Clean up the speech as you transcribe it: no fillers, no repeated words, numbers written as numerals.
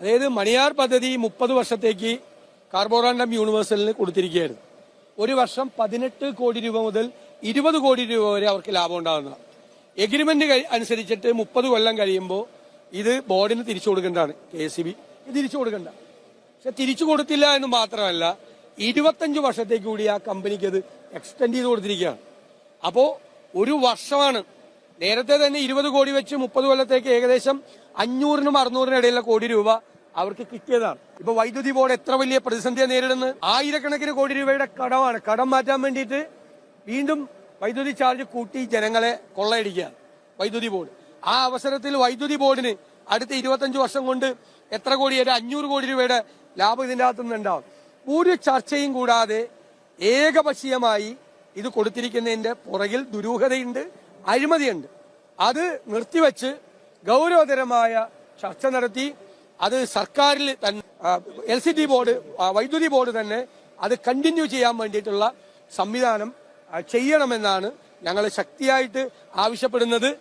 അതായത് മണിയാർ പദ്ധതി 30 വർഷത്തേക്ക് കാർബോറാൻഡം യൂണിവേഴ്സലിന് കൊടുത്തിരിക്കുകയായിരുന്നു. ഒരു വർഷം 18 കോടി രൂപ മുതൽ 20 കോടി രൂപ വരെ അവർക്ക് ലാഭം ഉണ്ടാകുന്നതാണ്. എഗ്രിമെന്റ് അനുസരിച്ചിട്ട് 30 കൊല്ലം കഴിയുമ്പോൾ ഇത് ബോർഡിന് തിരിച്ചു കൊടുക്കേണ്ടതാണ്. KSEB ഇത് തിരിച്ചു കൊടുക്കണ്ട. പക്ഷെ തിരിച്ചു കൊടുത്തില്ല എന്ന് മാത്രമല്ല 25 വർഷത്തേക്ക് കൂടി ആ കമ്പനിക്ക് അത് എക്സ്റ്റെൻഡ് ചെയ്ത് കൊടുത്തിരിക്കുകയാണ്. അപ്പോ ഒരു വർഷമാണ്. നേരത്തെ തന്നെ 20 കോടി വെച്ച് 30 കൊല്ലത്തേക്ക് ഏകദേശം 500-നും 600-നും ഇടയിലുള്ള കോടി രൂപ അവർക്ക് കിട്ടിയതാണ്. ഇപ്പൊ വൈദ്യുതി ബോർഡ് എത്ര വലിയ പ്രതിസന്ധിയെ നേരിടുന്നത്? ആയിരക്കണക്കിന് കോടി രൂപയുടെ കടമാണ്. കടം മാറ്റാൻ വേണ്ടിയിട്ട് വീണ്ടും വൈദ്യുതി ചാർജ് കൂട്ടി ജനങ്ങളെ കൊള്ളയടിക്കുകയാണ് വൈദ്യുതി ബോർഡ്. ആ അവസരത്തിൽ വൈദ്യുതി ബോർഡിന് അടുത്ത 25 വർഷം കൊണ്ട് എത്ര കോടി, 500 കോടി രൂപയുടെ ലാഭം ഇതിന്റെ അകത്തുനിന്ന് ഉണ്ടാവും. ഒരു ചർച്ചയും കൂടാതെ ഏകപക്ഷീയമായി ഇത് കൊടുത്തിരിക്കുന്നതിന്റെ പുറകിൽ ദുരൂഹതയുണ്ട്, അഴിമതിയുണ്ട്. അത് നിർത്തിവെച്ച് ഗൗരവതരമായ ചർച്ച നടത്തി അത് സർക്കാരിൽ തന്നെ LCT ബോർഡ്, വൈദ്യുതി ബോർഡ് തന്നെ അത് കണ്ടിന്യൂ ചെയ്യാൻ വേണ്ടിയിട്ടുള്ള സംവിധാനം ചെയ്യണമെന്നാണ് ഞങ്ങൾ ശക്തിയായിട്ട് ആവശ്യപ്പെടുന്നത്.